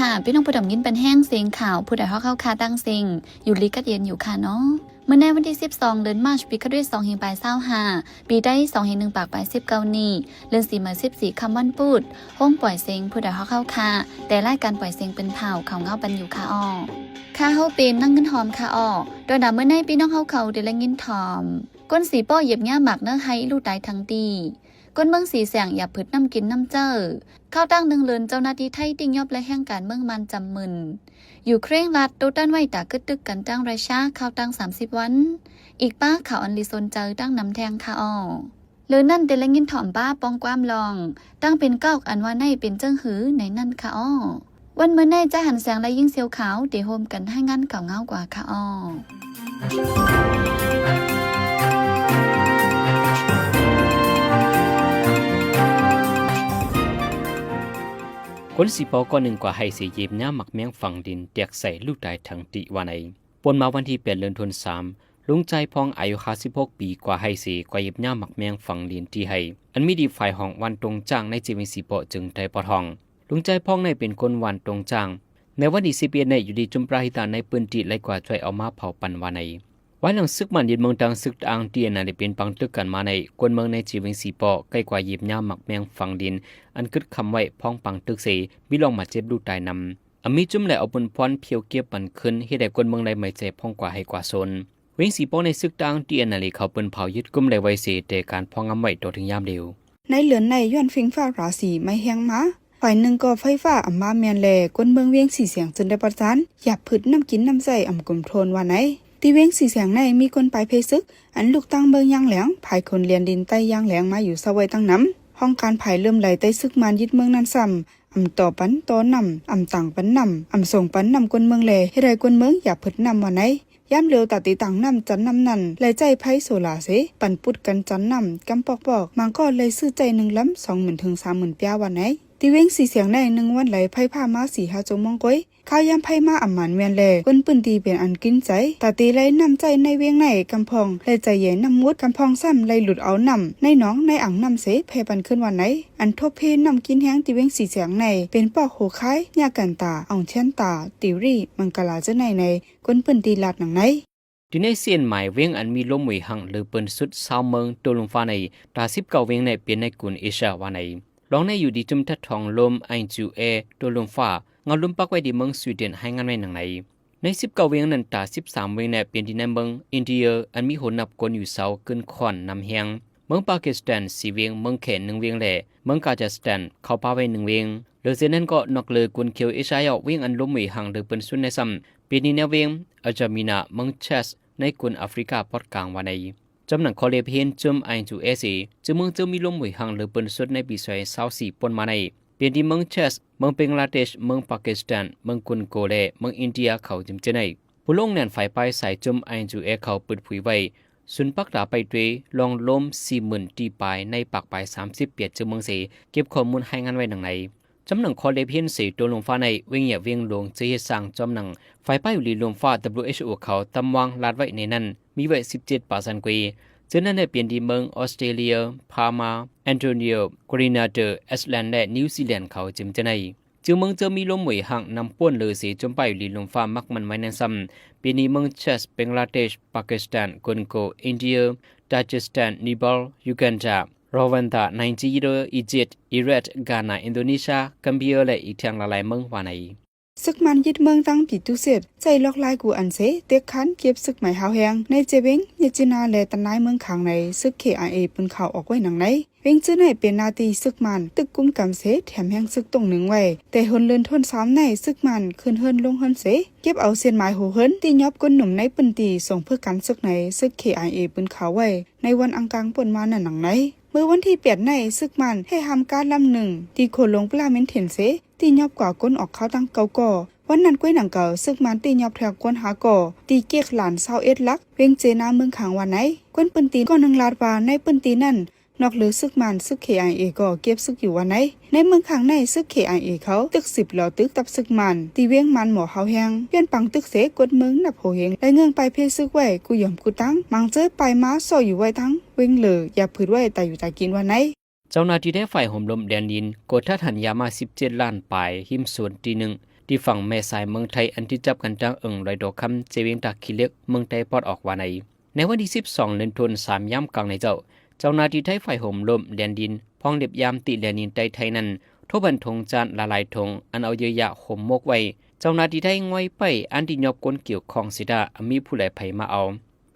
ค่ะพี่น้องผู้ดำยินเป็นแห้งเสียงข่าวผู้ใดเข้าคาตั้งเสียงอยู่ลีกัดเย็นอยู่ค่ะเนาะเมื่อในวันที่12เดือนมาร์ชปีคด้วย2เฮงปลาย25ปีได้2เฮง1ปากปลาย19นี้เดือน4มา14คำวันพูดห้องปล่อยเสียงผู้ใดเข้าคาแต่รายการปล่อยเสียงเป็นเผ่าเขาเงาปันอยู่ค่ะอ้อค่าเฮาเป็นนั่งเงินหอมค่ะอ้อโดยนำเมื่อในพี่น้องเขาเดลเงินทอมก้นสีป้อเหยียบหญ้าหมักเนื้อให้ลูกตายทั้งตีก้นเมืองสีแสงอย่าผืดน้ำกินน้ำเจ้อเข้าตั้งหนึ่งเลือนเจ้าหน้าที่ไทยติ้งยอบและแห่งการเมืองมันจำมึนอยู่เคร่งรัดโดต้านไว้ตากึดตึกกันตั้งราชาเข้าตั้ง30วันอีกป้าข่าวอันลิซนเจอตั้งนำแทงค่ะอ้อหรือนั่นเดลงินถ่อมป้าปองความลองตั้งเป็นเก้าอันว่าในเป็นเจิ้งหือในนั่นค่ะอ้อวันเมื่อในจะหันแสงและยิ่งเสียวขาวเดี๋ยวโฮมกันให้งั้นเก่าเงากว่าค่ะอ้อคนสีปอก็หนึ่งกว่าให้สียิบน้ำหมักแมงฝั่งดินเตียกใส่ลูกตายทั้งติวันไหนปนมาวันที่8 เดือนธันวาคมลุงใจพองอายุ56ปีกว่าให้สีกว่ายิบน้ำหมักแมงฝั่งดินที่ให้อันมีดีฝ่ายห้องวันตรงจ้างในจีวิสีปอจึงได้ปอทองลุงใจพองในเป็นคนวันตรงจ้างในวันที่11ในอยู่ดีจุมปราหิตาในปืนตีไล่กว่าช่วยเอามาเผาปันวันไหนวันหลังซึกมันยินเมืองตังซึกอังเตียนในเป็นปังตึกกันมาในกวนเมืองในจีวิสีปอใกล้กว่ายิบน้ำหมักแมงฝั่งดินอันกึดคำไว้พ้องปังตึกเสบิลองมาเจ็บดูตายนำมีจุ่มและเอาบนพรเพียวเก็บมันขึ้นให้ได้กวนเมืองในไม่เจ็บพ้องกว่าให้กว่าโซนเวงสีปอในซึกต่างเตียนในเขาเป็นเผายึดกุมในไว้เสแต่การพ้องงำไว้ตัวถึงยามเดียวในเหลือนในย้อนฟิงฟ้าราศีไม่แห้งมาฝ่ายหนึ่งก็ไฟฟ้าอัมมาเมียนแลกวนเมืองเวียงสีเสียงจนได้ประจานหยับผืดน้ำกินน้ำใจอ่ำกลมโทนว่าไหนตีเวียงสีเสียงในมีคนไปเพซึกอันลูกตั้งเบิงยางแหลงภายคนเรียนดินใต้ยางแหลงมาอยู่สวัยตั้งน้ำห้องการภายเริ่มไหลใต้ซึกมันยึดเมืองนั้นซ้ำต่อปันต่อนำต่างปันนำส่งปันนำกวนเมืองแลให้ได้กวนเมืองหยับผืดน้ำว่าไหนย่ำเร็วตัดตีต่างน้ำจันน้ำนั่นเลยใจไพ่โซลาเสปั่นปุดกันจันน้ำกำปอกมันก็เลยซื้อใจ1 ล้ำ 20,000 ถึง 30,000เปียวันไหนตีเว้งสีเสียงใน1 วันไหลไพ่ผ้ามา4-5 จงมองก้อยข้าวยำไพ่มาอ่ำหมันเวียนแลก้นปืนตีเป็นอันกินใจตัดตีเลยนำใจในเวียงในกำพองเลยใจเย็นน้ำมุดกำพองซ้ำเลยหลุดเอาน้ำในหนองในอ่างน้ำเสแพ่ปันขึ้นวันไหนอันทบเพนน้ำกินแห้งตีเว้งสีเสียงในเป็นปอกโหคายยากันตาอ่องเช่นตาติวรี่มังกลาเจ้าในก้นปืนตีลาดหนังไหนที่ในเส้นหมายเวียงอันมีลมหวยหังหรือเปิ้นสุดชาวเมืองตัวลงฟ้าในตา19เวียงในเป็นในกลุ่มเอเชียวันในลองในอยู่ดีจุมทัดทองลมไอจูเอตัวลงฟ้าเงาลมปักไว้ดีเมืองสวีเดนให้งานไว้หนังใน19เวียงนั้นตา13เวียงในเป็นที่ในเมืองอินเดียอันมีหนนับกวนอยู่เสาเกินขอนนำแหงเมืองปากีสถาน4เวียงเมืองเขน1เวียงแหล่เมืองกาซัคสถานเข้าป่าไว้1เวียงหรือเส้นนั้นก็นอกเลยกวนเขียวเอเชียเวียงอันลมหวยหังหรือเปิ้นสุดในซ้ำเป็นที่ในเวียงอัลจามินาเมืองเชสในกลุ่มแอฟริกาปอดกลางวันในจำหนังคอเลเพียนจุมไอจูเอซีจึงเมืองจะมีลมหวยหังหรือเปิ้นสุดในปี24ปนมาในเป็นที่เมืองเชสเมืองเบงลาเทศเมืองปากีสถานเมืองกุนโกเลเมืองอินเดียเขาจิมเจในผู้ลงแนนฝ่ายไปสายจุมไอจูเอเขาเปิดผุยไว้สุนปักดาไปด้วยลองล้ม40,000ตีปลายในปากปลาย30เปียดจึงเมืองเสเก็บข้อมูลให้งานไว้หนังในจำหนังคอเลเพียนสีตัวลงฟ้าในเวียงเหยียบเวียงหลวงจะเหตุสร้างจำหนังฝ่ายป้ายอยู่ลีลมฟ้า WHO เขาตำวางลาดไว้ในนั้นมีไว้17%กว่าจึงนั้นได้เปลี่ยนที่เมืองออสเตรเลียพามาแอนโทนิโอกรีนาเดอร์ไอซ์แลนด์และนิวซีแลนด์เขาจิมจะในจึงเมืองจะมีลมหวยหักนำป้วนเลยสีจมไปอยู่ลีลมฟ้ามักมันไว้ในซ้ำปีนี้เมืองเชสเบงลาเทศปากีสถานกอนโกอินเดียตาจิสถานนิบอลยูกันดารวันดาไนจีเรียอียิปต์อิรักกานาอินโดนีเซียกัมพูชาและอีกทางหลายเมืองว่าในซึกมันยึดเมืองตั้งปีตุเสดใจล็อกลายกูอันเสเต็กคันเก็บซึกหมายหาวแหงในเจเวงยจินาและตันนายเมืองขังในซึก KIA ปืนข่าวออกไว้หนังไหนเวงจื้อในเป็นนาตีซึกมันตึกกุมกำเสแถมแหงซึกตรงหนึ่งไว้แต่หนเลือนทนซ้ำในซึกมันขึ้นเฮิรนลงเฮิรนเสเก็บเอาเส้นหมายหูเฮิรนตียอบก้นหนุ่มในปืนตีส่งเพื่อกันซึกในซึก KIA ปืนข่าวไว้ในวันอังคารปนมาหนังไหนเมื่อวันที่8ในซึกมันให้ทำการลำหนึ่งตีโคลงปลาเมนเถนเสตียอบกว่าก้นออกเข้าตั้งเกาก่อวันนั้นก้วยหนังเก่าซึกมันตียอบแถวก้นหาก่อตีเกียกหลาน21ลักเวงเจนาเมืองขังวันไหนก้นปืนตีก็1 ลาดบาในปืนตีนั่นนอกหรือซึกมันซึก KIA ก็เก็บซึกอยู่วันไหนในเมืองขังในซึก KIA เขาตึก10หล่อตึกตับซึกมันตีเวียงมันหมอเฮาแหงเปลี่ยนปังตึกเสกดเมืองนับโหเฮงและเงื่อนไปเพซึกไว้กูยอมกูตั้งมังเจอไปมาซอยอยู่ไว้ทั้งเวงเหลืออย่าผืดไว้แต่อยู่แต่กินวันไหนเจ้าหน้าที่ได้ฝ่ายห่มลมแดนดินกดทัดหันยามา17 ล้านปลายหิมส่วนตีหนึ่ง ที่ฝั่งแม่สายเมืองไทยอันที่จับกันจังลอยดอกคำเจวิงตักขี้เล็กเมืองไทยปอดออกว่าในวันที่12เดือนธันวาคม3 ย่ำกลางในเจ้าหน้าที่ไทยฝ่ายห่มลมแดนดินพ้องเด็บยามติแดนดินไทยนั้นทบันทงจานละลายทงอันเอาเยอะยะห่มมกไว้เจ้าหน้าที่ไทยง่อยไปอันที่ยอบก้นเกี่ยวของสิดามีผู้ใดไผมาเอา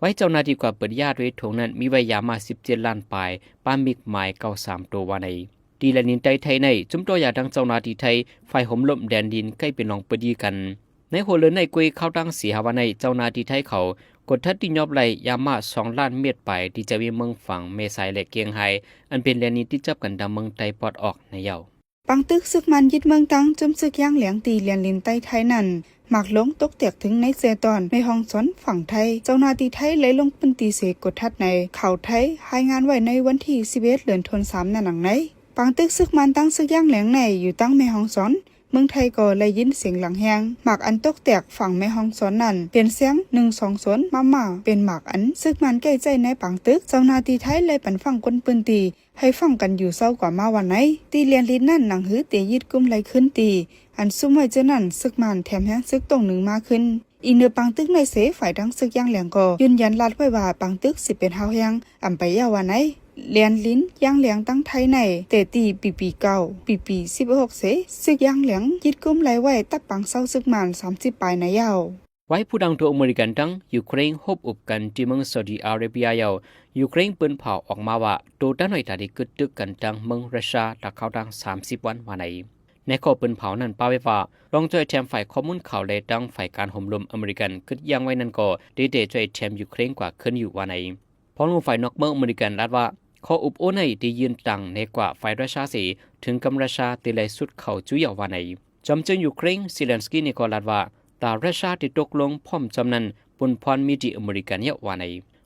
ไว้เจ้าหน้าที่กว่าเปิดญาติไว้ทงนั้นมีไว้ยามา17 ล้านปลายป้ามิกหมาย93ตัวว่าในดีแลนินไทยในจุ่มตัวยาดังเจ้าหน้าที่ไทยฝ่ายห่มลมแดนดินใกล้เป็นรองเปิดดีกันในหัวเรือนในกุยเข้าตั้งสีหาวันในเจ้าหน้าที่ไทยเขากดทัดที่ยอบไหลยามา2 ล้านเมตรไปที่จะมีเมืองฝั่งเมสายและเกียงไฮอันเป็นแลนินที่จับกันดำเมืองไทยปอดออกในเยาปังตึกซึกมันยึดเมืองตังจุ่มซึกย่างเหลียงตีเลียนลินใต้ไทยนั่นหมากลงตกเตียกถึงในเซตอนในห้องสอนฝั่งไทยเจ้าหน้าที่ไทยเลยลงปืนตีเสกกดทัดในข่าวไทยรายงานไว้ในวันที่11เดือนธันวาคมนั่นหนังไหนปังตึกซึกมันตั้งซึกย่างเหลียงในอยู่ตั้งแม่ห้องสอนเมืองไทยก็เลยยินเสียงหลังแหงหมากอันตกแตกฝั่งแม่ห้องสอนนั่นเป็นเสียง120มาเป็นหมากอันซึกมันใกล้ใจในปังตึกเจ้าหน้าที่ไทยเลยปั่นฟังคนปืนตีให้ฟังกันอยู่เศร้ากว่ามาวันไหนตีเลียนลิ้นนั่นหนังหือเตยิดกุ้มไหลขึ้นตีอันซุ่มไว้เจ้านั่นซึกมันแถมแห้งซึกตรงหนึ่งมาขึ้นอีกเนื้อปังตึกในเสฝ่ายดังซึกย่างเหลียงก็ยืนยันลัดไว้ว่าปังตึกสิเป็นเฮาแหงอำไปยาวันไหนเลียนลิ้นย่างเหลียงตั้งไทยในเตตีปีเก่าปี16เสซึกย่างเหลียงยิดกุ้มไหลไว้ตับปังเศร้าซึกมัน30ปลายในยาวไว้ผู้ดังตัวอเมริกันตั้งยูเครนฮบอุบกันที่เมืองซาอุดิอาระเบียยาวยูเครนปืนเผาออกมาว่าตัวด้านหน่วยตาดีกึดตึกกันตั้งเมืองรัสเซียตะเข้าดัง30 วันวันไหนในข้อปืนเผานั้นป้าไว้ว่ารองจ่อยแถมฝ่ายข้อมูลข่าวเลยตั้งฝ่ายการห่มลมอเมริกันกึดยังไว้นั่นก็ได้เดจ่อยแถมยูเครนกว่าขึ้นอยู่วันไหนพอลงฝ่ายนอกเมืองอเมริกันรัดว่าข้ออุบโอในที่ยืนตั้งในกว่าฝ่ายรัสเซียสีถึงกำรัสเซียตีเลยสุดเข่าจุยวันไหนจอมเจยูเครนซิเลนสกี้ในข้อรัดว่าตารัสเซียที่ตกลงพร้อมจำนั้นปุ่นพรมีดีอเมริกันเยอะว่าใน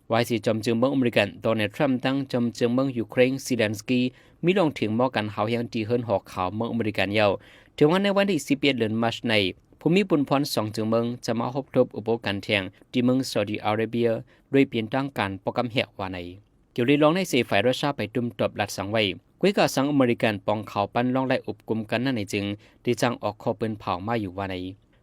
ไว้สิจอมเจืองเมืองอเมริกันโดนัลด์ทรัมป์ตั้งจอมเจืองเมืองยูเครนซิเลนสกี้มีลงถึงมอกันเขายังตีเฮิรนหอกขาวเมืองอเมริกันเยอะถึงวันในวันที่11 เดือนมีนาคมในภูมิปุ่นพร2 เจืองเมืองจะมาพบทบอุปกรณ์เทียงที่เมืองซาอุดิอาระเบียโดยเปลี่ยนตั้งการโปรแกรมเหตุว่าในเกี่ยวกับลองในเสียฝ่ายรัสเซียไปดุมตบลัดสังไว้กุยกาสังอเมริกันปองเขาปั้นลองไล่อุบกุมกันนั่นในจึงที่จังออกข้อปืนเผามาอยู่ว่าใน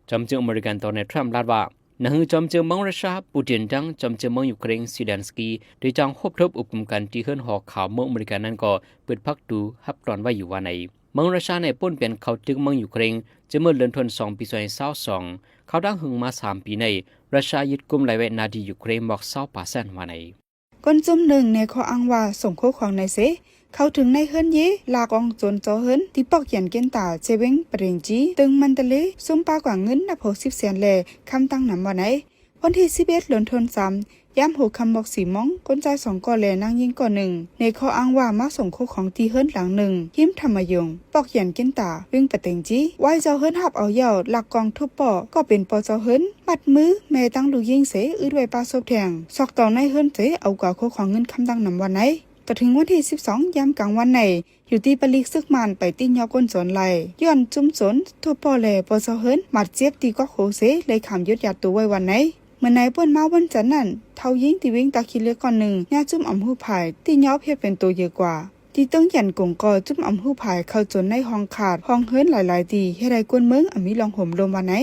จอมเจืองอเมริกันโดนัลด์ทรัมป์ลาดว่านั่นจอมเจืองเมืองรัสเซียปูตินจังจอมเจืองเมืองยูเครนซิเลนสกี้โดยจังพบทบอุบกุมกันที่เฮิรนหอกขาวเมืองอเมริกันนั้นก็เปิดพักดูฮับตอนไว้อยู่ว่าในเมืองรัสเซียในป้นเปลี่ยนเขาจึงเมืองยูเครนจะเมื่อเดือนธันวาคมปี2022เขาดังหึงมา3 ปีในรัสเซียยึดกุมไหลไว้นาดียูเครนบอก20%ว่าในก้นจุ่มหนึ่งในข้ออ้างว่าส่งโคของนายเสเข้าถึงในเฮิรนเยลากองจนจอเฮิรนที่ปอกเขียนเกณฑ์ตาเจเวงปริงจีตึงมันตะเลซุ่มปากว่าเงินนับ60 แสนแลคำตั้งนำวันไหนวันที่11 เดือนธันวาคมย้ำหูคำบอกสีมองก้นใจ2 ก่อแลนางยิงก่อหนึ่งในข้ออ้างว่ามาส่งโคของที่เฮิรนหลังหนึ่งยิ้มธรรมยงปอกเขียนเกณฑ์ตาวิ่งปะเต็งจีไว้เจ้าเฮิรนหับเอาเหย่าหลักกองทุบปอก็เป็นปอเจ้าเฮิรนมัดมือแม่ตั้งลูกยิงเสอึดไว้ปลาซบแทงซอกต่อในเฮิรนเสเอากว่าโคของเงินคำตั้งนำวันไหนต่อถึงวันที่12 ยามกลางวันในอยู่ที่ปลีกซึกมันไปติ้งยอก้นสนไหลย้อนจุ่มสนทั่วปอแลปอเซาเฮิรนมัดเจ็บตีก็โคเสเลยขำยดยัดตัวไว้วันไหนเมื่อไหนเปิ้นมาวันจันทร์นั่นเท่ายิงตีวิ่งตาคิเล็กก่อนหนึ่งย่าจุ่มอำหูผายตียอเพียเป็นตัวเยอะกว่าที่ต้องยันกงกอจุ่มอำหูผายเข้าจนในห้องขาดห้องเฮิรนหลายๆตีให้ได้กวนเมืองมีลองห่มลมวันไหน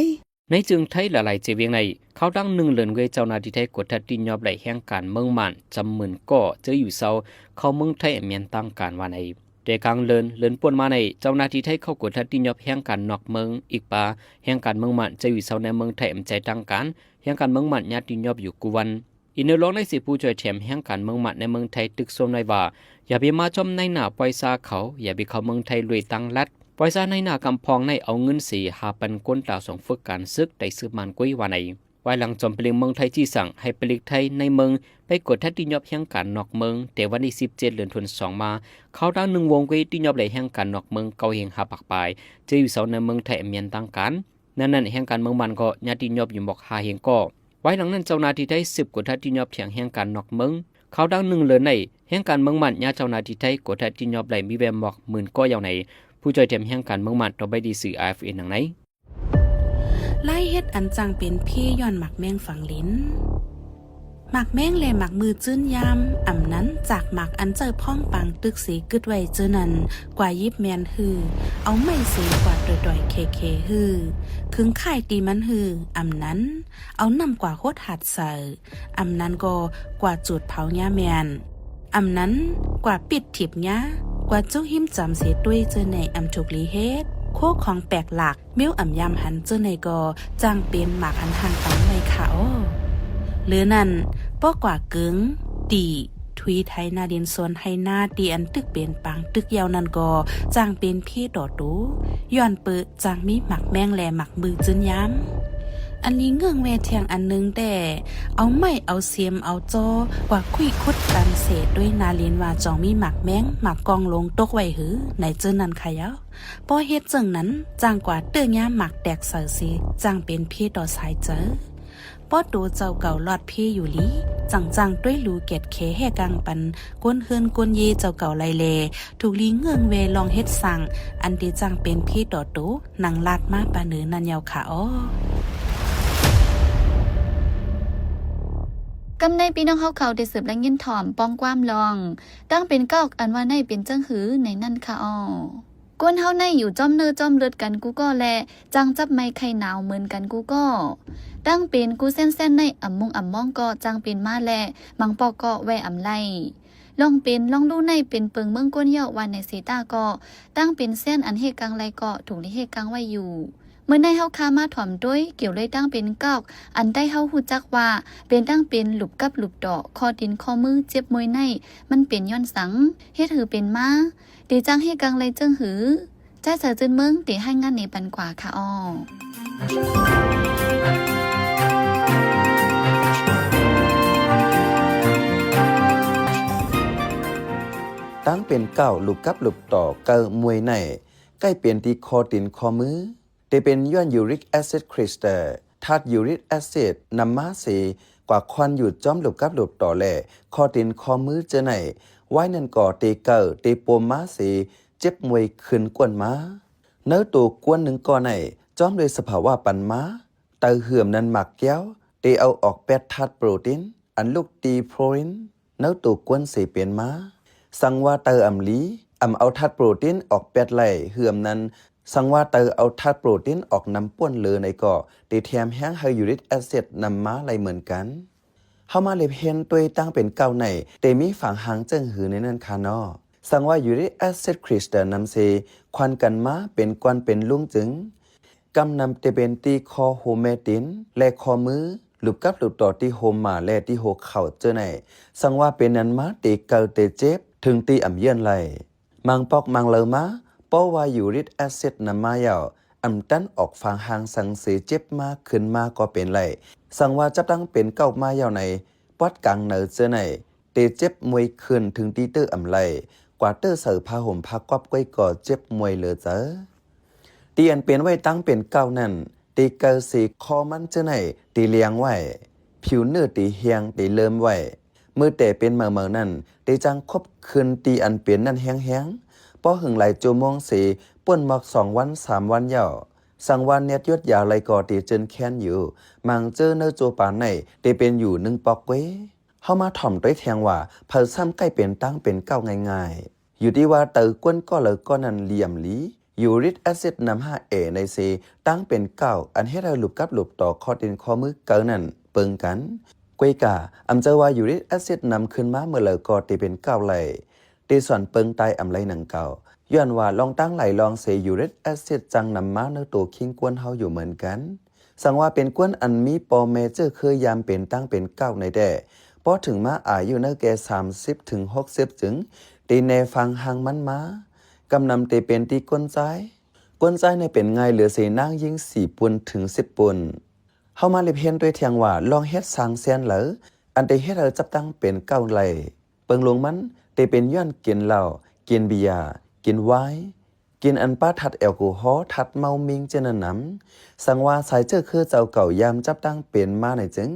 ในจึงไทยหลายๆเจเวียงในเขาดัง1 เดือนเวเจ้าหน้าที่ไทยกดทัดดินยอบไหลแห่งการเมืองมันจำหมื่นก็เจออยู่เศร้าเขาเมืองไทยเมียนตั้งการว่าในแต่กลางเลินป่วนมาในเจ้าหน้าที่ไทยเข้ากดทัดดินยอบแห่งการนอกเมืองอีกปาแห่งการเมืองมันเจออยู่เศร้าในเมืองไทยใจตั้งการแห่งการเมืองมันญาติดินยอบอยู่กุวันอินเนอร์ลองในสิผู้ช่วยแถมแห่งการเมืองมันในเมืองไทยตึกสมในว่าอย่าไปมาจมในหน้าปล่อยซาเขาอย่าไปเข้าเมืองไทยรวยตั้งรัดปล่อยซาในหน้ากำพองในเอาเงิน4,000 ก้นตาส่งฝึกการซึกได้ซื้อมันกุ้ยว่าในไว้หลังจอมเปลียงเมืองไทยที่สั่งให้ปลีกไทยในเมืองไปกดทัดดินยอบแห่งการนอกเมืองแต่วันที่17 เดือนธันวาคมมาเขาดัง1 วงกุ้ยดินยอบไหลแห่งการนอกเมืองเกาเฮงหาปากปลายจะอยู่เสาในเมืองไทยเมียนตั้งการนั่นแห่งการเมืองมันก็ญาติดินยอบอยู่บอกหาเฮงก็ไว้หลังนั้นเจ้าหน้าที่ไทย10 กดทัดดินยอบเพียงแห่งการนอกเมืองเขาดัง1 เลยในแห่งการเมืองมันญาติเจ้าหน้าที่ไทยกดทัดดินยอบไหลมีแวมบอกหมื่นก็ยาวในผู้ช่วยแถมแห่งการเมืองมันต่อไปดีสื่อ AFA หนังไหนไล่เฮ็ดอันจังเป็นพี่ย้อนหมักแมงฝังลิ้น หมักแม่งและหมักมือจื้นยำอ่ำนั้นจากหมักอันเจอพ่องปังตึกสีกึดไว้เจอนั้นกว่ายิบแมนฮือเอาไม่สีกว่าดอยๆเคฮือขึงข่ายตีมันฮืออ่ำนั้นเอานำกว่าโคตรหัดใส่อ่ำนั้นก็กว่าจุดเผาหญ้าแมนอ่ำนั้นกว่าปิดถิบหญ้ากว่าเจ้าหิมจำเสียด้วยเจอในอ่ำถูกลีเฮ็ดโคกของแปลกหลักเมี้ยวอ่ำยำหันเจอในก็จ้างเป็นหมากหันทางตังไว้เขาหรือนั่นป้อกว่ากึ๋งตีทุยไทยนาดินสวนไทยนาตีอันตึกเป็นปังตึกยาวนั่นก็จางเป็นพี่ดอดูย้อนเปิดจางมีหมักแมงแลหมักมือจืนย้ำอันนี้เงื่องแวเทียงอันนึงแต่เอาไม่เอาเสียมเอาจอกว่าคุยคุดกันเศษด้วยนาลินว่าจองมีหมักแมงหมักกองลงตกไว้หือในเจอนั่นขยะพอเฮ็ดจังนั้นจางกว่าเตื้อยาหมักแตกเสือสีจางเป็นพี่ดอสายเจอป้อดูเจ้าเก่าลอดพี่อยู่ลีจังด้วยรูเกตเคแห่กังปันก้นเฮือนก้นเยเจ้าเก่าไลเลถูกลีเงื่องเวลองเฮ็ดสั่งอันที่จังเป็นพี่ดอโตนางลาดมาปาเนือนันยาวขาอ้อกำในปีน้องเขาได้สืบและยินถ่อมป้องความลองตั้งเป็นกอกอันว่าในเป็นจังหือในนั่นค่ะอ้อกวนเฮาในอยู่จ้อมเนื้อจ้อมเลือดกันกูก็แลจังจับไม้ไข่หนาวเหมือนกันกูก็ตั้งเป็นกูเส้นในอ่ำมุงอ่ำมองก็จังเป็นมาแลมังปอกก็แวอ่ำไลลองเป็นลองดูในเป็นเปิงเมืองกวนเหี่ยววันในสีตาก็ตั้งเป็นเส้นอันเฮกังไลก็ถูกลิเฮกังไว้อยู่เมื่อในเฮาคามาถ่อมด้วยเกี่ยวเลยตั้งเป็นกอกอันได้เฮาฮู้จักว่าเป็นตั้งเป็นหลุบกับหลุบดอกคอดินคอมือเจ็บมวยในมันเป็นย้อนสังเฮ็ดหือเป็นมาตีจังเฮกังไลเจิงหือใจเสือจืนเมืองตีให้งานในปันกว่าค่ะอ้อตั้งเป็นเก้าลูกกับลูกต่อเกอมวยในใกล้เปลี่ยนที่คอตินคอมือได้เป็นย้อนยูริกแอซิดคริสตัลธาตุยูริกแอซิดนำมาสีกว่าควันอยู่จ้อมลูกกับลูกต่อแหล่คอตินคอมือเจอไหนไว้นั่นก่อเตเกอเตปมมาสีเจ็บมวยขึ้นกวนมาเนื้อตัวกวนหนึ่งก่อไหนจ้อมโดยสภาวะปันมาเตอเหื่อมนั้นหมักแก้วเตเอาออกแปดธาตุโปรตีนอันลูกตีโปรตีนเนื้อตัวกวนสีเปลี่ยนมาสังว่าเตออ่ำลีเอาธาตุโปรตีนออกแปดไหลเหื่อมนั้นสังว่าเตอเอาธาตุโปรตีนออกน้ำป้วนเลอในก่อตีแถมแห้งไฮยูริกแอซิดนำมาไหลเหมือนกันเฮามาเลยเห็นตัวตั้งเป็นเก้าในเตมีฝั่งหางเจิ้งหือในนั้นคานอสังว่ายูริกแอซิดคริสตัลนำเซควันกันมาเป็นกวนเป็นลุงจึงกำนำเตเป็นตีคอโฮเมตินและคอมือหลุบกับหลุบต่อที่โฮมมาและที่โฮเข่าเจอไหนสังว่าเป็นนั้นมาเตเกาเตเจ็บถึงตีอ่ำเยี่ยนไหลมังปอกมังเลอมาเพราะว่ายูริกแอซิดนำมายาวอ่ำตันออกฟังหางสังเสเจ็บมากขึ้นมาก็เป็นไหลสังว่าจับตั้งเป็นเก้ามายาวในปอดกลางเหนือเจอไหนเตเจ็บมวยขึ้นถึงตีเตอร์อ่ำไหลกว่าเตอร์เสือผ้าห่มผ้ากอบก้อยก่อเจ็บมวยเหลือเจอตีอันเป็นไว้ตั้งเป็นเก้านั่นตีเกอสีคอมันเจอไหนตีเลี้ยงไว้ผิวเนื้อตีเฮียงตีเลิ่มไว้เมื่อแต่เป็นเมื่อนั่นตีจังคบคืนตีอันเปลี่ยนนั่นแห้งป้อหึงไหลโจมองสีป่วนหมอก2 วัน 3 วันยาวสังวันเน็ตยดยาวไหลก่อตีเจนแค้นอยู่มังเจอเนื้อโจปานในตีเป็นอยู่1 ปอกเว้เฮามาถ่อมด้วยแทงว่าเผาซ้ำใกล้เป็นตั้งเป็นเก้าง่ายๆอยู่ที่ว่าเตอก้นก็เลยก็นั่นเหลี่ยมลียูริกแอซิดนำ5A ในเซตั้งเป็นเก้าอันให้เราหลุบกับหลุบต่อคอดินคอมือเกินนั่นเปิงกันกวยกาอำเจอว่ายูริกแอซิดนำขึ้นมาเมื่อเลยก็ตีเป็นเก้าไหลตีส่วนเปิงตายอำไหลหนังเก่าย้อนว่าลองตั้งไหลลองเซยูริกแอซิดจังนำมาเนื้อตัวคิงกวนเฮาอยู่เหมือนกันสังว่าเป็นกวนอันมีปอเมเจอร์เคยยามเป็นตั้งเป็นเก้าในแด่พอถึงมาอายุเนื้อแก่30 ถึง 60จึงตีแนฟังหางมันมากำนำตีเป็นตีก้นใจในเป็นไงเหลือเสนางยิง4 ปุ่นถึง10 ปุ่นเฮามาเลยเพียนด้วยเทียงว่าลองเฮ็ดสร้างเสียนเหลออันใดเฮ็ดเราจับตั้งเป็นเก้าไหลเปิงลงมันได้เป็นย้อนกินเหล้ากินเบียร์กินไวน์กินอันป้าทัดแอลกอฮอล์ทัดเมามิงเจนน้ำสังว่าสายเจอคือเจ้าเก่ายามจับตั้งเป็นมาในจึง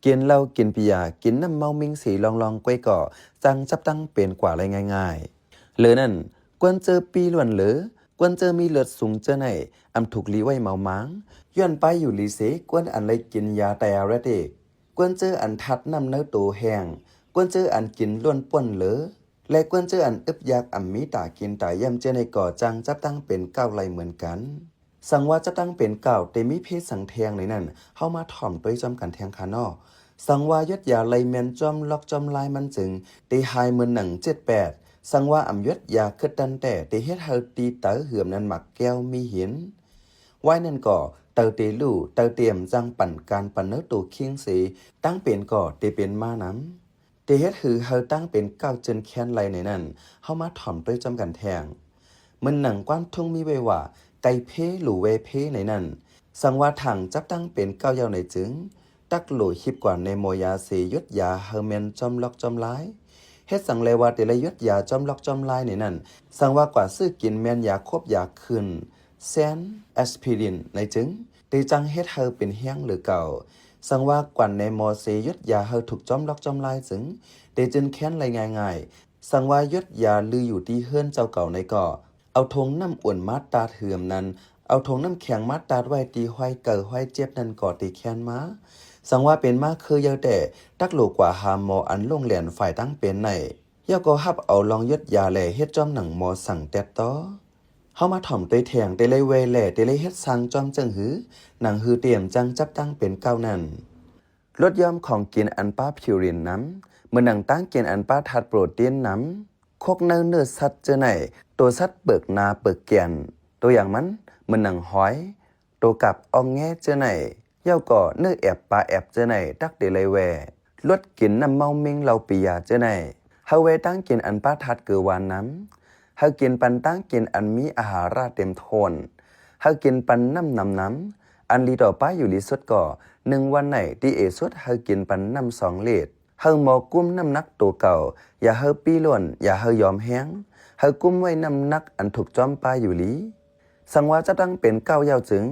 กินเหล้ากินเบียร์กินน้ำเมามิงสีลองก้อยก่อจังจับตั้งเป็นกว่าอะไรง่ายๆเหลือนั่นกวนเจอปีล้วนเหลือกวนเจอมีเลือดสูงเจอไหนอำถูกลีไว้เมามังย้อนไปอยู่ลีเสกวนอันไรกินยาไดอาเรติกก วนเจออันทัดนำเนื้อตัวแห้งกวนเจออันกินล้วนป่วนเหลือและกวนเจออันอึบยากอ่ำมีตากินตาย่ำเจอในก่อจังจับตั้งเป็นเก้าไหลเหมือนกันสังว่าจะตั้งเป็นเก่าเตมีเพศสังแทงในนั้นเฮามาถ่อมด้วยจอมกันแทงคานอสังว่ายศยาไลแมนจอมล็อกจอมลายมันจึงตีหายเหมือนหนัง78สังว่าอำยศยาคึดดันแต่ตีเฮ็ดเฮาตีเต๋อเหือมนั้นหมักแก้วมีเห็นไว้นั่นก่อเต๋อเตลู่เต๋อเตรียมจังปั่นการปั่นเนื้อตัวเคียงสีตั้งเป็นก่อเตเป็นมาน้ำเตเฮ็ดหือเฮาตั้งเป็นเก้าจนแค้นไหลในนั้นเฮามาถ่อมด้วยจอมกันแทงมันหนังกว้านทุ่งมีไว้ว่าไก่เพหลู่เวเพในนั้นสังว่าถังจับตั้งเป็นเก้ายาวในจึงตักหลู่คิบกว่าในโมยาเสยศยาเฮอร์เมนจอมล็อกจอมลายเฮ็ดสังเลว่าแต่ละยศยาจอมล็อกจอมลายในนั้นสังว่ากว่าซื้อกินแมนยาควบยาคืนแซนแอสพิรินในจึงตีจังเฮ็ดเฮอเป็นแห้งหรือเก่าสังว่ากว่าในโมเสยศยาเฮอถูกจอมล็อกจอมลายจึงเตจึนแค้นไรง่ายๆสังว่ายศยาลืออยู่ที่เฮือนเจ้าเก่าในก่อเอาธงน้ำอ่วนมาตาเถื่อมนั้นเอาธงน้ำแข็งมาตาไว้ตีห้อยเก่อห้อยเจ็บนั้นก่อตีแค้นมาสังว่าเป็นมาคือเยอะแต่ตักโลกว่าหาหมออันลงแหลนฝ่ายตั้งเป็นในย่อก็ฮับเอาลองยศยาแหล่เฮ็ดจอมหนังหมอสั่งแต่ต่อเฮามาถ่อมตัวแทงได้เลยเวแหล่ได้เลยเฮ็ดสั่งจอมจังหือหนังหือเตรียมจังจับตั้งเป็นเก้านั้นลดยอมของกินอันป้าพิวรินน้ำเมื่อหนังตั้งกินอันป้าทัดโปรตีนน้ำคกเนื้อสัตว์เจอไหนตัวสัตว์เบิกนาเบิกแกนตัวอย่างมันเหมือนหนังหอยตัวกับอองแง่เจอไหนเย่าก่อเนื้อแอบปลาแอบเจอไหนตักเดลัยแวลดกินน้ำเมามิงเราปียาเจอไหนเฮาเวตั้งกินอันป้าทัดเกือวานน้ำเฮากินปันตั้งกินอันมีอาหาราเต็มโทนเฮากินปันน้ำอันลีต่อป้าอยู่ลีสุดก่อ1วันไหนที่เอสุดเฮากินปันน้ำ2 เลตเฮาหมอกุ้มน้ำนักตัวเก่าอย่าเฮาปีล้วนอย่าเฮายอมแห้งเฮากุ้มไว้น้ำนักอันถูกจอมปลาอยู่ลีสังว่าจะตั้งเป็นเก้ายาวจึง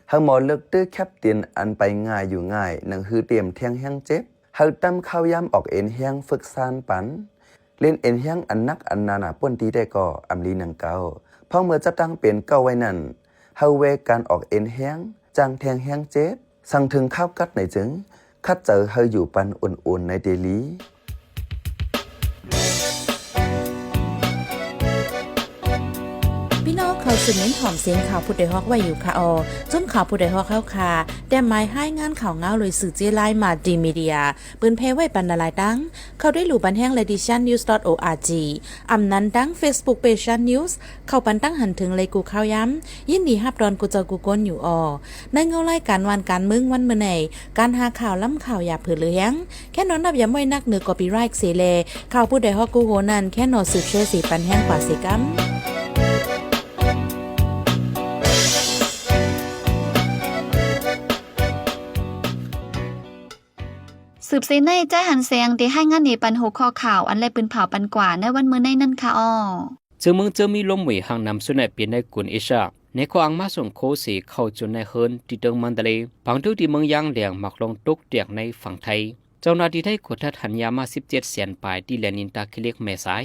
เฮาหมอเลิกตื้อแคปตินอันไปง่ายอยู่ง่ายหนังฮือเตรียมเทียงแห้งเจ็บเฮาตั้มข้าวยำออกเอ็นแห้งฝึกซานปันเล่นเอ็นแห้งอันนักอันนานาป่นตีได้ก่ออำลีหนังเก่าพอเมื่อจะตั้งเป็นเก้าไว้นั่นเฮาเวการออกเอ็นแห้งจังแทงแห้งเจ็บสั่งถึงข้าวกัดในจึงคัดเจอเฮาอยู่ปันอุ่นๆในเดลีพี่น้องเขาสืบเน้นหอมเสียงข่าวผู้ใดฮอกไว้อยู่ค่ะจนข่าวผู้ใดฮอกเข้าค่ะแต่หมายให้งานข่าวเงาเลยสื่อเจไลมาดีมีเดียปืนเพไว้ปันนาลายดังเขาได้หลู่บันแห้ง leditionnews.org อำนั้นดัง Facebook page news เข้าปันตั้งหันถึงเลยกูข่าวย้ำยินดีฮับดอนกูเจอกูก้นอยู่ในเงารายการวันการมึงวันเมื่อไหนการหาข่าวล้ำข่าวอย่าเผือเลี้ยงแค่นอนนับย้ำไว้นักเหนือกอปีไรค์เสเลข่าวผู้ใดฮอกกูโหนั่นแค่นอสืบเชื่อสีปันแห้งกว่าสีกัมสืบเสในใจหันเสียงที่ให้งานนี้ปัน6ข้อข่าวอันไรปืนเผาปันกว่าในวันมื้อในนั่นค่ะจึงมึงจะมีลมหวยหางนำสุนัยเปลี่ยนในกุนเอชาในข้ออังมาส่งโคสีเข้าจนในเฮินที่เดิงมันทะเลบางทุกที่เมืองยางเหลียงหมักลงตุกเตียกในฝั่งไทยเจ้าหน้าที่ได้ขดทัดหันยามา17แสนปลายที่แลนินตาคิเล็กแม่สาย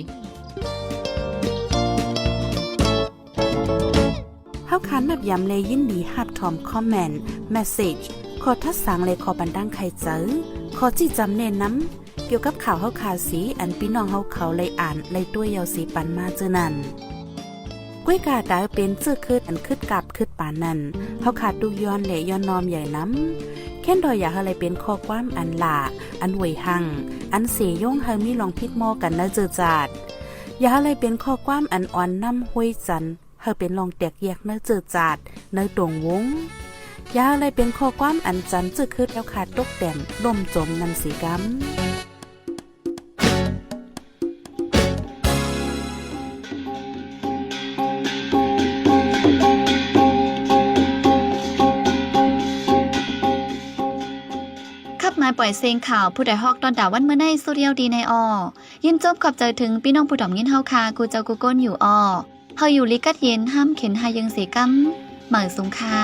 เฮาคันนับย้ำเลยยินดีฮับทอมคอมเมนต์เมสเสจขอทัดสังเลยขอบันดังใครเจอขอจี้จำเน้นน้ำเกี่ยวกับข่าวเฮาขาสีอันพี่น้องเฮาเขาเลยอ่านเลยตัวยาวสีปันมาเจอนั่นก้วยกาดาวเป็นเจื้อคืดอันคืดกาบคืดป่านนั่นเฮาขาดดูย้อนและย้อนนอมใหญ่น้ำแค่นดอยอยากอะไรเป็นข้อความอันหลาอันหวยหังอันเสียย่งเฮามีลองพิดมอกันนะเจอจาดอยากอะไรเป็นข้อความอันอ่อนน้ำห้วยจันเฮาเป็นลองแตกแยกเนื้อเจอจาดเนื้อตรงวงยาอะไรเป็นข้อความอันจันจึกคืดแล้วขาดตกแต่มล่มจมนันสีกัมขับมาปล่อยเสียงข่าวผู้ใดฮอกตอนดาวันเมื่อในสุเรียวดีในยินจบขอบใจถึงพี่น้องผู้ถ่อมยินเฮาคากูเจ้ากูก้นอยู่เฮาอยู่ลิกัดเย็นห้ามเข็นหายังเสียกัมเหมือสงค่า